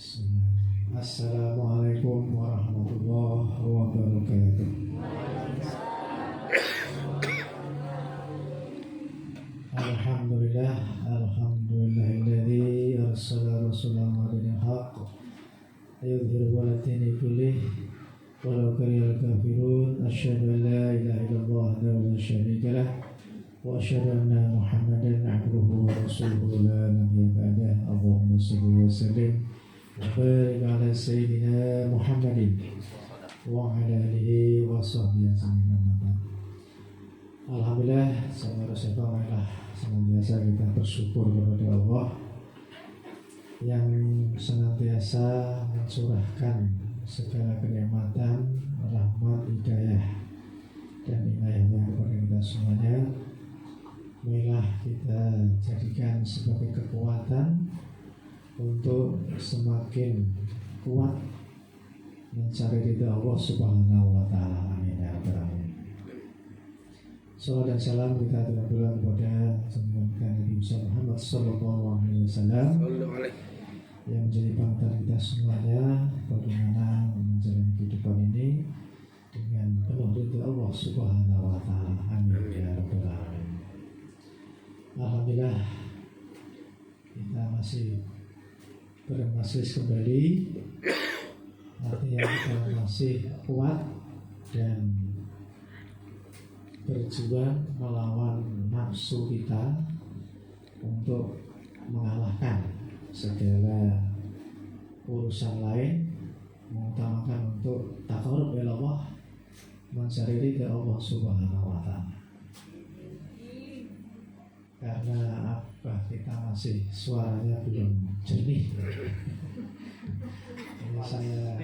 Bismillah. Assalamualaikum warahmatullahi wabarakatuh. Alhamdulillah, alhamdulillahilladzi arsala rasulahu bil haqq yudhiru ala dini kullih walau karihal kafirun. Asyhadu an la ilaha illallah wahdahu la syarika lah wa asyhadu anna Muhammadan abduhu wa rasuluhu la nabiyya ba'dah. Allahumma shalli wa sallim wa barik ala sayyidina Muhammadin wa ala alihi wa sahbihi ajma'in. Alhamdulillah, senantiasa kita bersyukur kepada Allah yang senantiasa mencurahkan segala kenikmatan, rahmat, hidayah dan inayahnya kepada kita semuanya. Marilah kita jadikan sebagai kekuatan untuk semakin kuat mencari ridha Allah Subhanahu wa taala. Amin ya rabbal alamin. Salawat dan salam kita aturkan kepada Nabi Muhammad sallallahu alaihi wasallam yang menjadi panutan kita semuanya bagaimana menjalani kehidupan ini dengan penuh ridha Allah Subhanahu wa taala. Amin ya rabbal alamin. Alhamdulillah, kita masih bermajlis kembali, artinya kita masih kuat dan berjuang melawan nafsu kita untuk mengalahkan segala urusan lain, mengutamakan untuk taqarrub ila Allah, mencari ridha Allah Subhanahu wa taala. Karena apa, kita masih suaranya belum jernih. Ini saya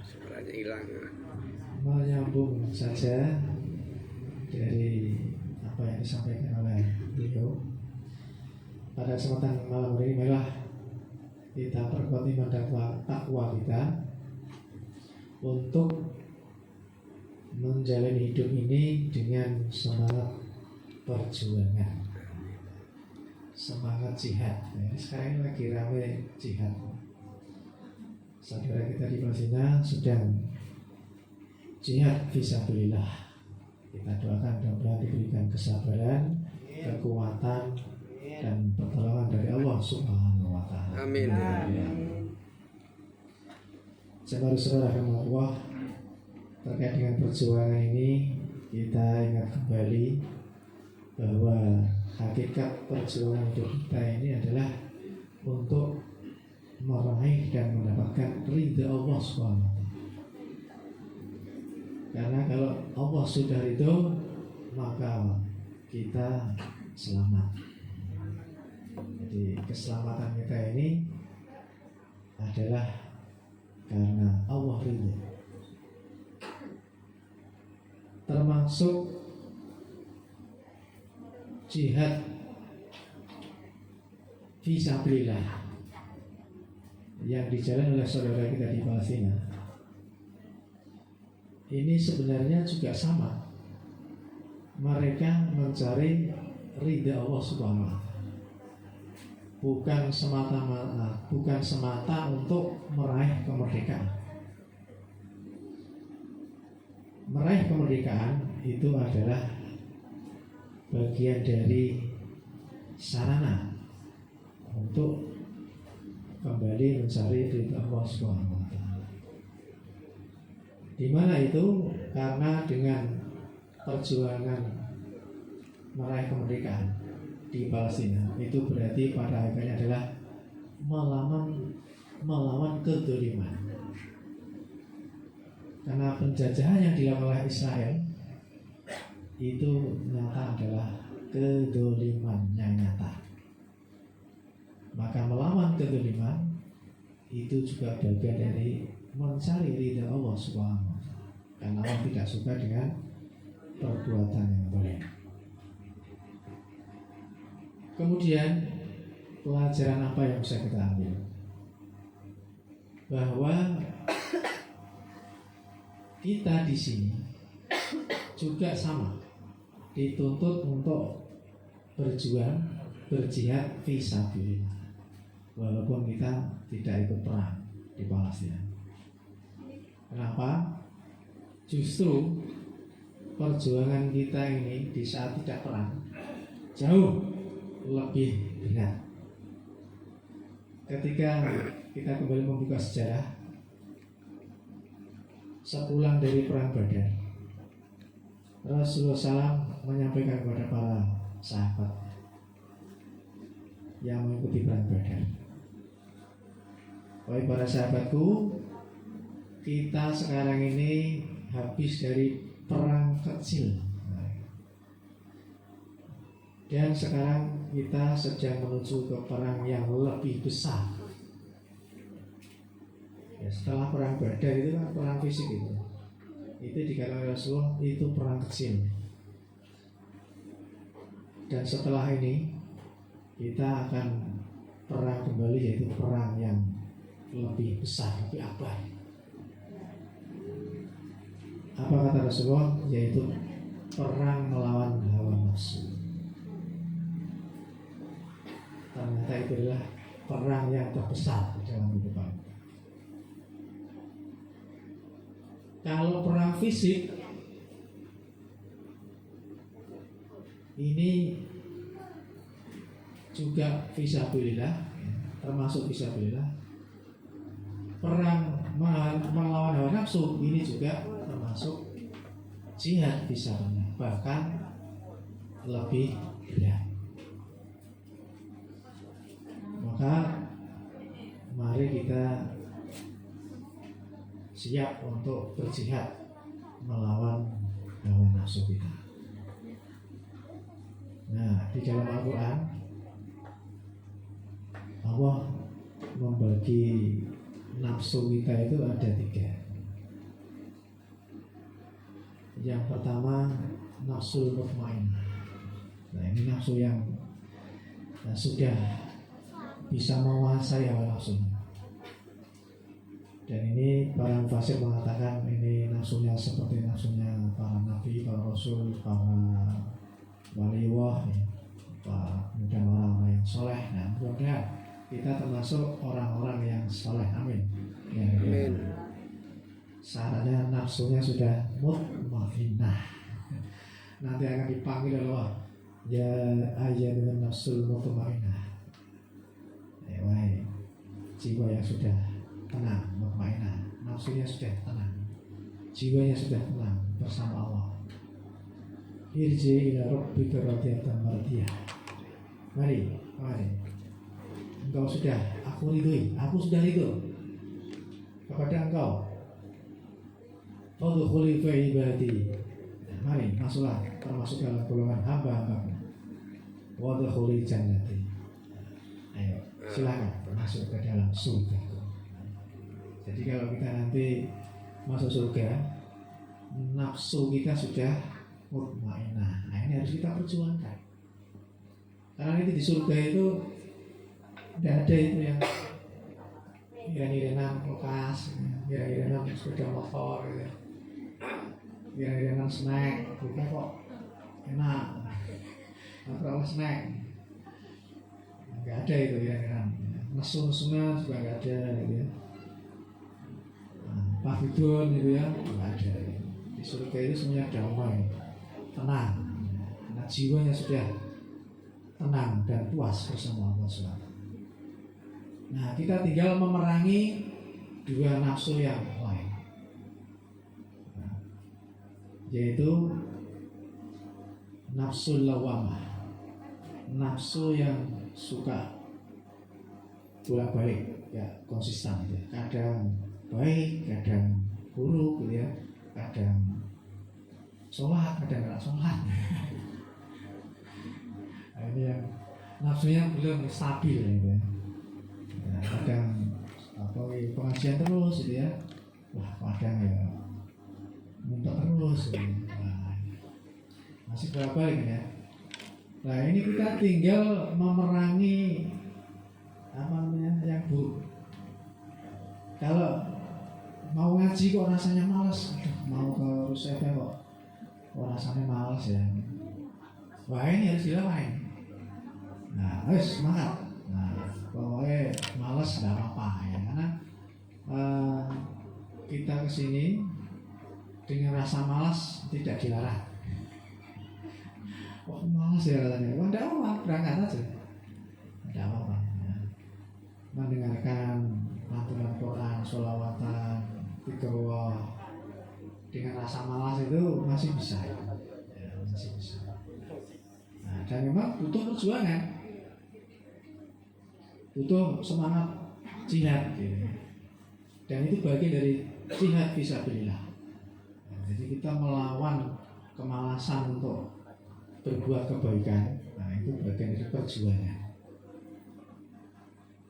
suaranya hilang. Menyambung saja dari apa yang disampaikan oleh beliau pada kesempatan malam hari ini. Marilah kita perkuat iman dan takwa kita untuk menjalani hidup ini dengan semangat perjuangan, semangat jihad. Sekarang ini lagi ramai jihad. Saudara kita di Palestina sedang jihad fisabilillah. Kita doakan mudah-mudahan diberikan kesabaran, kekuatan, dan pertolongan dari Allah Subhanahu wa taala. Amin. Saudara-saudara Allah, terkait dengan perjuangan ini kita ingat kembali bahwa hakikat perjuangan hidup kita ini adalah untuk meraih dan mendapatkan ridha Allah Subhanahu. Karena kalau Allah sudah ridho, maka kita selamat. Jadi keselamatan kita ini adalah karena Allah ridho. Termasuk jihad fisabilillah yang dijalankan oleh saudara kita di Palestina. Ini sebenarnya juga sama. Mereka mencari ridha Allah Subhanahu wa taala. Bukan semata untuk meraih kemerdekaan. Meraih kemerdekaan itu adalah bagian dari sarana untuk kembali mencari ridha Allah Subhanahu wa taala. Di mana itu? Karena dengan perjuangan meraih kemerdekaan di Palestina itu berarti pada akhirnya adalah melawan kezaliman. Karena penjajahan yang dilakukan oleh Israel itu nyata adalah kezaliman yang nyata. Maka melawan kezaliman itu juga bagian dari mencari ridha Allah Subhanahu wa taala. Karena Allah tidak suka dengan perbuatan yang boleh. Kemudian pelajaran apa yang bisa kita ambil? Bahwa kita di sini juga sama dituntut untuk berjuang, berjihad fisabilillah. walaupun kita tidak ikut perang di Palestina. Kenapa? Justru perjuangan kita ini di saat tidak perang jauh lebih berat. Ketika kita kembali membuka sejarah, sepulang dari perang Badar, Rasulullah SAW menyampaikan kepada para sahabat yang mengikuti perang Badar, wahai para sahabatku, kita sekarang ini habis dari perang kecil dan sekarang kita sedang menuju ke perang yang lebih besar. Ya, setelah perang Badar itu kan perang fisik itu dikatakan Rasulullah itu perang kecil. Dan setelah ini kita akan perang kembali, yaitu perang yang lebih besar, lebih abad. Apa kata Rasulullah? Yaitu perang melawan hawa nafsu. Ternyata itu adalah perang yang terbesar dalam kehidupan. Kalau perang fisik ini juga fisabilillah, termasuk fisabilillah. Perang melawan hawa nafsu ini juga termasuk jihad fisabilillah, bahkan lebih berat. Maka mari kita siap untuk berjihad melawan hawa nafsu kita. Nah, di dalam Al-Quran Allah membagi nafsu kita itu ada 3. Yang pertama nafsul mutmainnah. Nah, ini nafsu yang sudah bisa menguasai hawa nafsu. Dan ini para mufasir mengatakan ini nafsunya seperti nafsunya para nabi, para rasul, para waliullah, kemudian orang-orang yang soleh. Nah, mudah-mudahan kita termasuk orang-orang yang soleh. Amin. Ya, amin. Syaratnya nafsunya sudah mutmainnah. Nanti akan dipanggil Allah, ya ayyuhan nafsul mutmainnah. Wahai jiwa yang sudah tenang, mutmainnah, nafsunya sudah tenang, jiwanya sudah tenang bersama Allah. Irji ila rabbika radiyatan mardiyah. Mari. Engkau sudah aku ridhoi, aku sudah ridho kepada engkau. Fadkhuli fi ibadi. Mari masuklah termasuk dalam golongan hamba-hamba. Wadkhuli jannati. Ayo, silakan masuk ke dalam surga. Jadi kalau kita nanti masuk surga, nafsu kita sudah mutmainnah. Nah, ini harus kita perjuangkan. Karena itu di surga itu tidak ada itu yang iran-iranan kulkas, iran-iranan sepeda motor, iran-iranan snack, kita kok enak, natural snack. Nggak ada itu iran-iranan. Nesu-nesunya juga nggak ada gitu ya. Pavilion gitu ya, nggak ada. Di surga itu semuanya damai, tenang. Nah, jiwanya sudah tenang dan puas bersama Allah SWT. Nah, kita tinggal memerangi 2 nafsu yang lain, yaitu nafsul lawamah, nafsu yang suka bolak-balik, ya konsisten gitu. Kadang baik, kadang buruk gitu ya, kadang sholat, kadang nggak sholat. Nah, ini yang nafsunya belum stabil gitu ya. Nah, kadang pengajian terus gitu ya, wah kadang ya muntah terus gitu. Nah, masih bolak-balik ya. Nah, ini kita tinggal memerangi yang buruk. Kalau mau ngaji kok rasanya malas, mau ke Rusif kok rasanya malas ya. Wah, ini harus dilawan. Nah, semangat. Nah, pokoknya sini dengan rasa malas tidak dilarang. Oh malas ya katanya, oh tidak apa-apa, berangkat aja, tidak apa-apa. Mendengarkan lantunan Quran, sholawatan, dzikir dengan rasa malas itu masih bisa, ya, masih bisa. Nah, dan memang butuh perjuangan, butuh semangat jihad, gitu. Dan itu bagian dari jihad fisabilillah. Nah, jadi kita melawan kemalasan untuk berbuat kebaikan. Nah itu bagian dari perjuangan.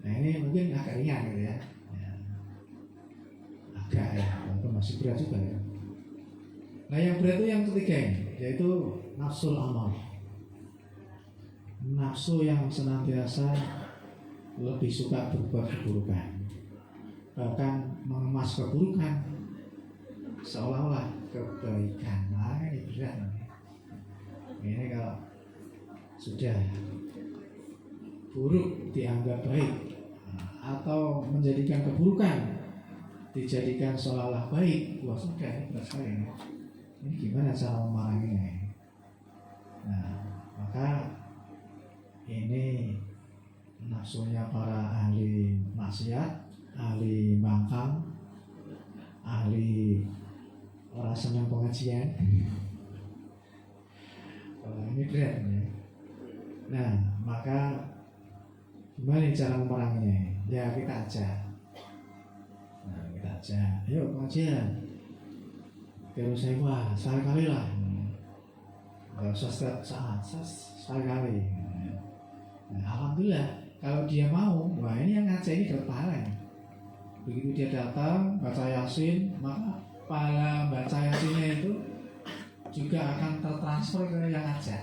Nah ini mungkin agak ringan gitu ya, agak ya, itu masih berat juga ya. Nah yang berat itu yang ketiga ini, yaitu nafsul amal. Nafsu yang senantiasa lebih suka berbuat keburukan, bahkan mengemas keburukan seolah-olah kebaikan. Nah ini berat. Ini kalau sudah buruk dianggap baik, atau menjadikan keburukan dijadikan seolah-olah baik, wah sudah ini berat sekali. Ini gimana cara memeranginya? Nah maka ini nafsunya para ahli maksiat, ahli bangkang, ahli orang senang pengajian. Ini berat ya. Nah maka gimana cara memeranginya? Ya kita ajak. Nah kita ajak, ayo pengajian. Kalau saya wah sekali-kali lah. Gak usah setiap saat, sekali-kali. Nah, alhamdulillah kalau dia mau, wah ini yang ngajak ini dapat pahala. Begitu dia datang baca Yasin, maka pahala baca Yasinnya itu juga akan tertransfer ke yang ngajak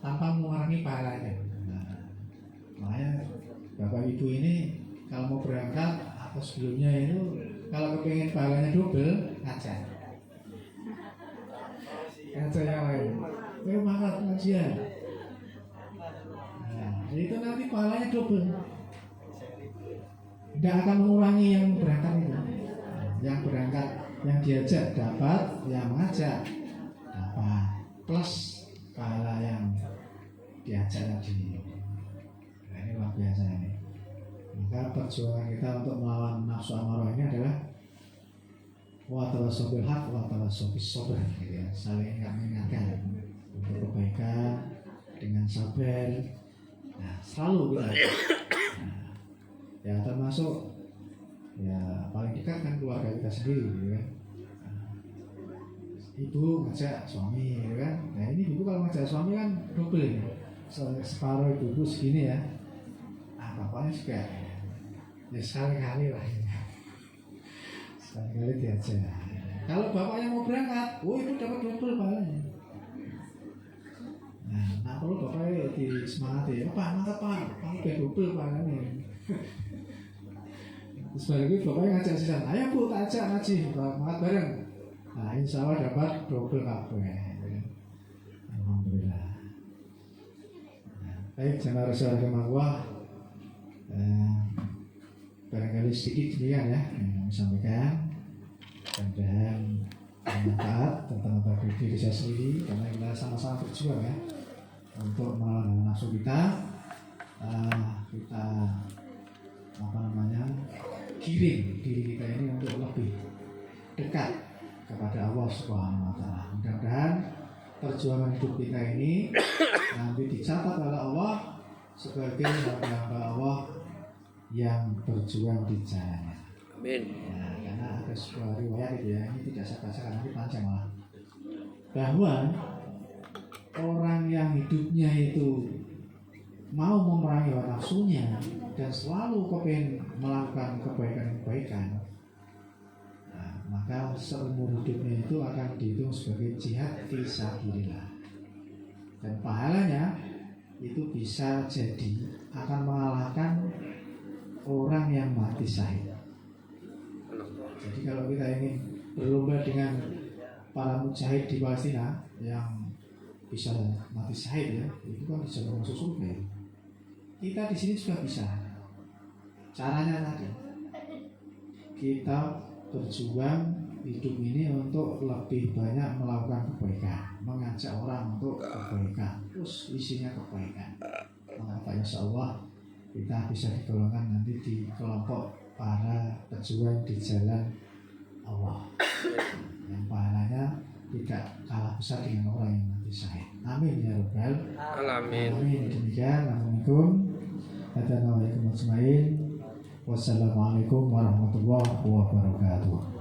tanpa mengurangi pahalanya. Nah, makanya Bapak Ibu ini kalau mau berangkat atau sebelumnya itu kalau kepengen pahalanya double, ngajak yang lain. Ayo makan pengajian. Nah, itu nanti pahalanya double. Tidak akan mengurangi yang berangkat itu. Yang berangkat, yang diajak dapat, yang mengajak dapat, plus pahala yang diajak tadi. Nah, ini luar biasa ini. Maka perjuangan kita untuk melawan nafsu amarah ini adalah wa tawassaw bil haq wa tawassaw bis sabr, gitu ya. Saling mengingatkan untuk kebaikan dengan sabar. Nah, selalu kita. Nah, ya termasuk ya paling dekat kan keluarga kita sendiri, gitu kan. Nah, ibu ngajak suami, gitu kan. Nah ini ibu kalau ngajak suami kan double ya. Separuh ibu segini ya. Nah bapaknya juga ya sekali-kali lah. Sekali-kali diajak. Kalau bapaknya mau berangkat, oh itu dapat double pahalanya. Nah perlu bapaknya disemangati, Pak, mantap Pak, kamu kayak double pahalanya. Sebaliknya bapaknya ngajak sisan, ayo Bu, tak ajak ngaji, makan bareng. Nah insya Allah dapat double kabeh. Alhamdulillah. Baik, jemaah Rasulullah, barangkali sedikit demikian ya yang sampaikan. Mudah-mudahan bermanfaat tentang diri saya sendiri, karena kita sama-sama berjuang ya untuk melawan nafsu kita. Kita giring diri kita ini untuk lebih dekat kepada Allah Subhanahu wa Ta'ala. Mudah-mudahan perjuangan hidup kita ini nanti dicatat oleh Allah sebagai hamba Allah yang berjuang di jalannya. Amin. Nah, karena ada sebuah riwayat itu ya, ini tidak saya baca karena ini panjang malah, bahwa orang yang hidupnya itu mau memerangi hawa nafsunya dan selalu kepengen melakukan kebaikan-kebaikan, nah, maka seumur hidupnya itu akan dihitung sebagai jihad fisabilillah, dan pahalanya itu bisa jadi akan mengalahkan orang yang mati syahid. Jadi kalau kita ingin berlomba dengan para mujahid di Palestina yang bisa mati syahid ya, itu kan bisa masuk surga. Kita di sini juga bisa. Caranya tadi, kita berjuang hidup ini untuk lebih banyak melakukan kebaikan, mengajak orang untuk kebaikan, terus isinya kebaikan. Maka insya Allah kita bisa digolongkan nanti di kelompok para pejuang di jalan Allah, yang pahalanya tidak kalah besar dengan orang yang mati syahid. Amin ya rabbal Alamin. alamin. Demikian. Assalamualaikum warahmatullahi wabarakatuh. Wassalamualaikum warahmatullahi wabarakatuh.